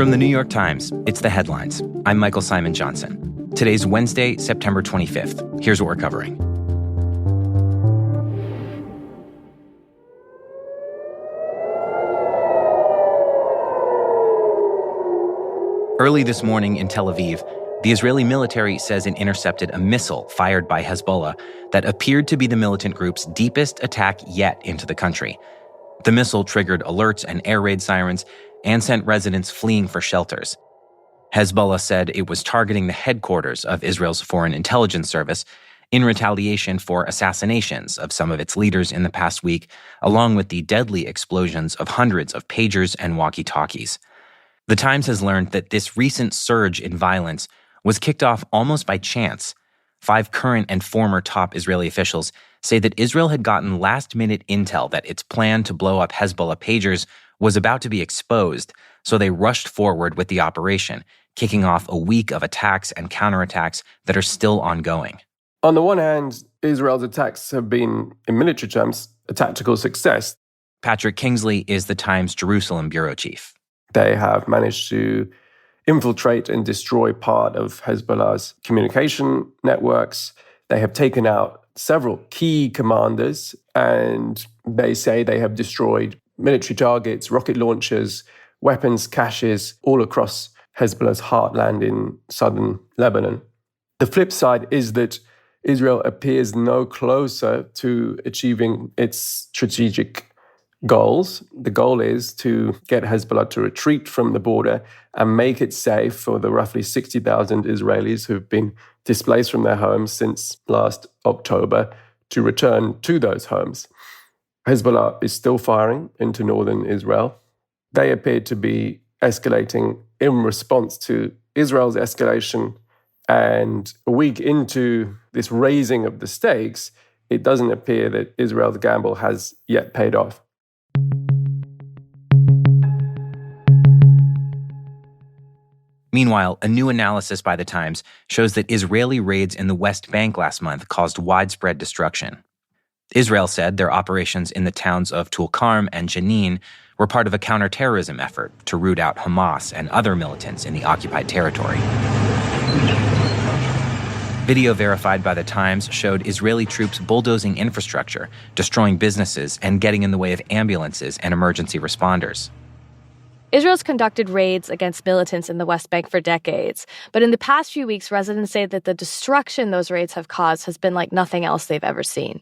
From the New York Times, it's The Headlines. I'm Michael Simon Johnson. Today's Wednesday, September 25th. Here's what we're covering. Early this morning in Tel Aviv, the Israeli military says it intercepted a missile fired by Hezbollah that appeared to be the militant group's deepest attack yet into the country. The missile triggered alerts and air raid sirens and sent residents fleeing for shelters. Hezbollah said it was targeting the headquarters of Israel's Foreign Intelligence Service in retaliation for assassinations of some of its leaders in the past week, along with the deadly explosions of hundreds of pagers and walkie-talkies. The Times has learned that this recent surge in violence was kicked off almost by chance. 5 current and former top Israeli officials say that Israel had gotten last-minute intel that its plan to blow up Hezbollah pagers was about to be exposed, so they rushed forward with the operation, kicking off a week of attacks and counterattacks that are still ongoing. On the one hand, Israel's attacks have been, in military terms, a tactical success. Patrick Kingsley is the Times Jerusalem bureau chief. They have managed to infiltrate and destroy part of Hezbollah's communication networks. They have taken out several key commanders, and they say they have destroyed military targets, rocket launchers, weapons caches all across Hezbollah's heartland in southern Lebanon. The flip side is that Israel appears no closer to achieving its strategic goals. The goal is to get Hezbollah to retreat from the border and make it safe for the roughly 60,000 Israelis who've been displaced from their homes since last October to return to those homes. Hezbollah is still firing into northern Israel. They appear to be escalating in response to Israel's escalation. And a week into this raising of the stakes, it doesn't appear that Israel's gamble has yet paid off. Meanwhile, a new analysis by The Times shows that Israeli raids in the West Bank last month caused widespread destruction. Israel said their operations in the towns of Tulkarm and Jenin were part of a counterterrorism effort to root out Hamas and other militants in the occupied territory. Video verified by The Times showed Israeli troops bulldozing infrastructure, destroying businesses, and getting in the way of ambulances and emergency responders. Israel's conducted raids against militants in the West Bank for decades, but in the past few weeks, residents say that the destruction those raids have caused has been like nothing else they've ever seen.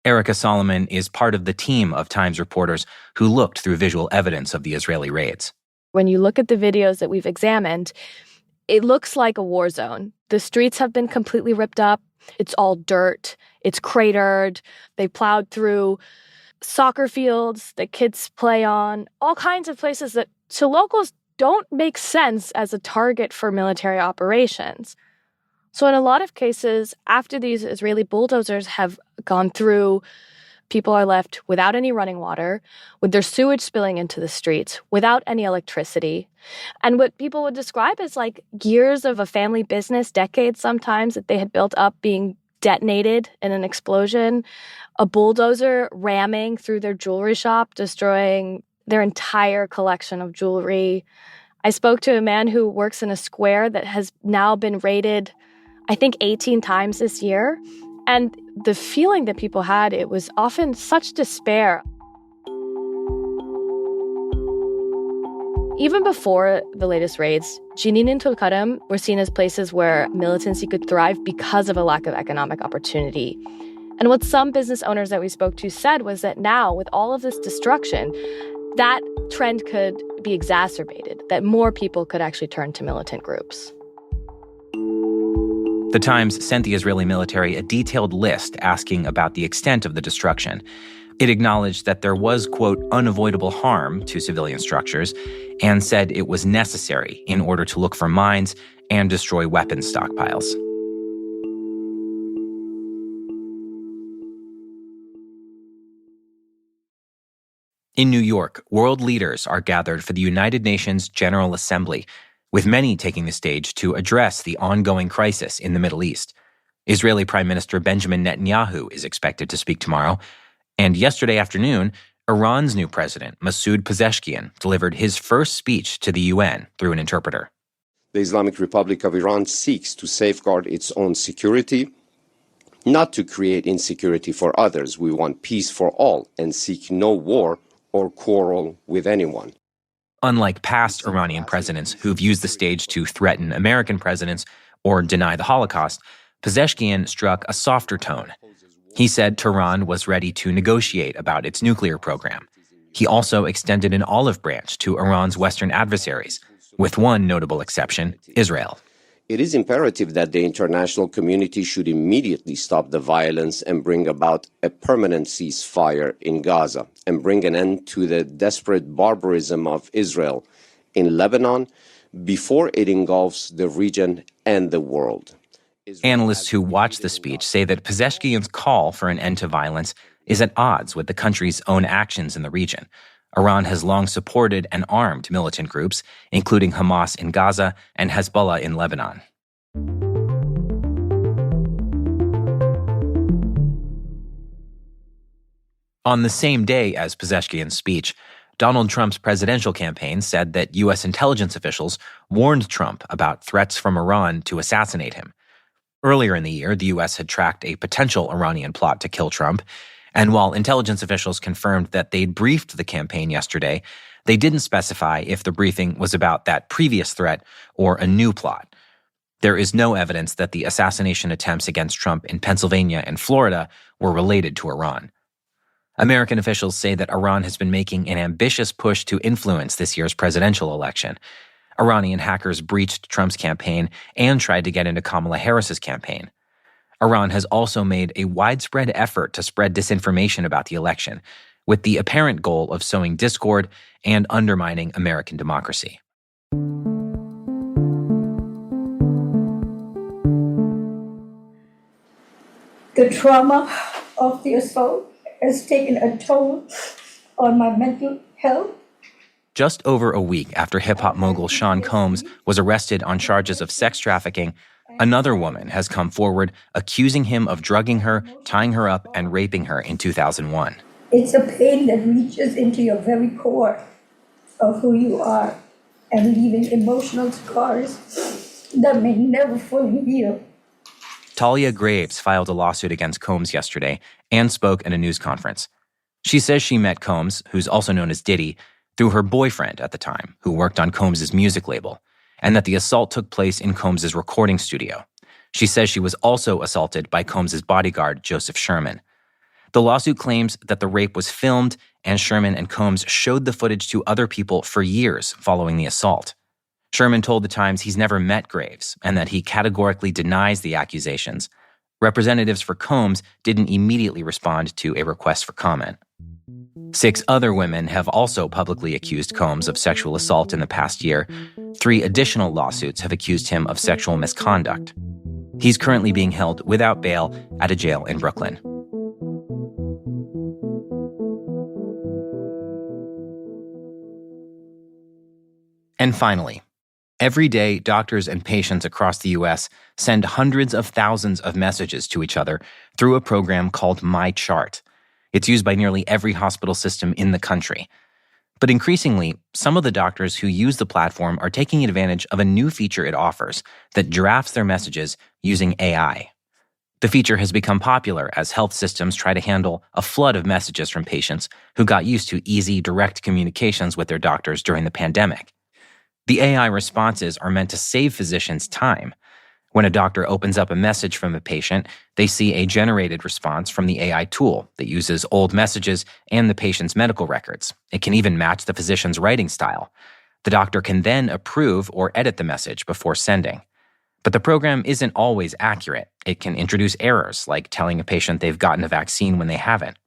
Erica Solomon is part of the team of Times reporters who looked through visual evidence of the Israeli raids. When you look at the videos that we've examined, it looks like a war zone. The streets have been completely ripped up. It's all dirt. It's cratered. They plowed through soccer fields that kids play on, all kinds of places that to locals don't make sense as a target for military operations. So in a lot of cases, after these Israeli bulldozers have gone through, people are left without any running water, with their sewage spilling into the streets, without any electricity. And what people would describe as like years of a family business, decades sometimes, that they had built up being detonated in an explosion, a bulldozer ramming through their jewelry shop, destroying their entire collection of jewelry. I spoke to a man who works in a square that has now been raided, I think, 18 times this year. And the feeling that people had, it was often such despair. Even before the latest raids, Jenin and Tulkarm were seen as places where militancy could thrive because of a lack of economic opportunity. And what some business owners that we spoke to said was that now, with all of this destruction, that trend could be exacerbated, that more people could actually turn to militant groups. The Times sent the Israeli military a detailed list asking about the extent of the destruction. It acknowledged that there was, quote, unavoidable harm to civilian structures and said it was necessary in order to look for mines and destroy weapons stockpiles. In New York, world leaders are gathered for the United Nations General Assembly, with many taking the stage to address the ongoing crisis in the Middle East. Israeli Prime Minister Benjamin Netanyahu is expected to speak tomorrow, and yesterday afternoon, Iran's new president, Masoud Pezeshkian, delivered his first speech to the UN through an interpreter. The Islamic Republic of Iran seeks to safeguard its own security, not to create insecurity for others. We want peace for all and seek no war or quarrel with anyone. Unlike past Iranian presidents who've used the stage to threaten American presidents or deny the Holocaust, Pezeshkian struck a softer tone. He said Tehran was ready to negotiate about its nuclear program. He also extended an olive branch to Iran's Western adversaries, with one notable exception, Israel. It is imperative that the international community should immediately stop the violence and bring about a permanent ceasefire in Gaza and bring an end to the desperate barbarism of Israel in Lebanon before it engulfs the region and the world. Analysts who watched the speech say that Pezeshkian's call for an end to violence is at odds with the country's own actions in the region. Iran has long supported and armed militant groups, including Hamas in Gaza and Hezbollah in Lebanon. On the same day as Pezeshkian's speech, Donald Trump's presidential campaign said that U.S. intelligence officials warned Trump about threats from Iran to assassinate him. Earlier in the year, the U.S. had tracked a potential Iranian plot to kill Trump, and while intelligence officials confirmed that they'd briefed the campaign yesterday, they didn't specify if the briefing was about that previous threat or a new plot. There is no evidence that the assassination attempts against Trump in Pennsylvania and Florida were related to Iran. American officials say that Iran has been making an ambitious push to influence this year's presidential election. Iranian hackers breached Trump's campaign and tried to get into Kamala Harris's campaign. Iran has also made a widespread effort to spread disinformation about the election, with the apparent goal of sowing discord and undermining American democracy. The trauma of the assault has taken a toll on my mental health. Just over a week after hip-hop mogul Sean Combs was arrested on charges of sex trafficking, another woman has come forward accusing him of drugging her, tying her up, and raping her in 2001. It's a pain that reaches into your very core of who you are and leaving emotional scars that may never fully heal. Talia Graves filed a lawsuit against Combs yesterday and spoke at a news conference. She says she met Combs, who's also known as Diddy, through her boyfriend at the time, who worked on Combs' music label, and that the assault took place in Combs' recording studio. She says she was also assaulted by Combs' bodyguard, Joseph Sherman. The lawsuit claims that the rape was filmed, and Sherman and Combs showed the footage to other people for years following the assault. Sherman told The Times he's never met Graves and that he categorically denies the accusations. Representatives for Combs didn't immediately respond to a request for comment. 6 other women have also publicly accused Combs of sexual assault in the past year. 3 additional lawsuits have accused him of sexual misconduct. He's currently being held without bail at a jail in Brooklyn. And finally, every day, doctors and patients across the U.S. send hundreds of thousands of messages to each other through a program called My Chart. It's used by nearly every hospital system in the country. But increasingly, some of the doctors who use the platform are taking advantage of a new feature it offers that drafts their messages using AI. The feature has become popular as health systems try to handle a flood of messages from patients who got used to easy, direct communications with their doctors during the pandemic. The AI responses are meant to save physicians time. When a doctor opens up a message from a patient, they see a generated response from the AI tool that uses old messages and the patient's medical records. It can even match the physician's writing style. The doctor can then approve or edit the message before sending. But the program isn't always accurate. It can introduce errors, like telling a patient they've gotten a vaccine when they haven't.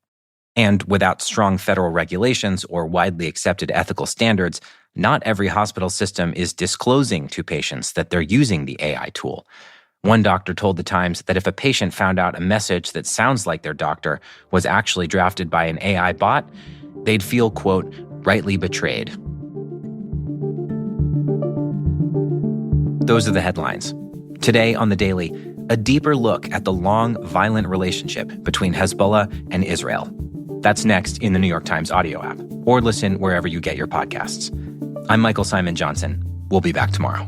And without strong federal regulations or widely accepted ethical standards, not every hospital system is disclosing to patients that they're using the AI tool. One doctor told The Times that if a patient found out a message that sounds like their doctor was actually drafted by an AI bot, they'd feel, quote, rightly betrayed. Those are the headlines. Today on The Daily, a deeper look at the long, violent relationship between Hezbollah and Israel. That's next in the New York Times audio app, or listen wherever you get your podcasts. I'm Michael Simon Johnson. We'll be back tomorrow.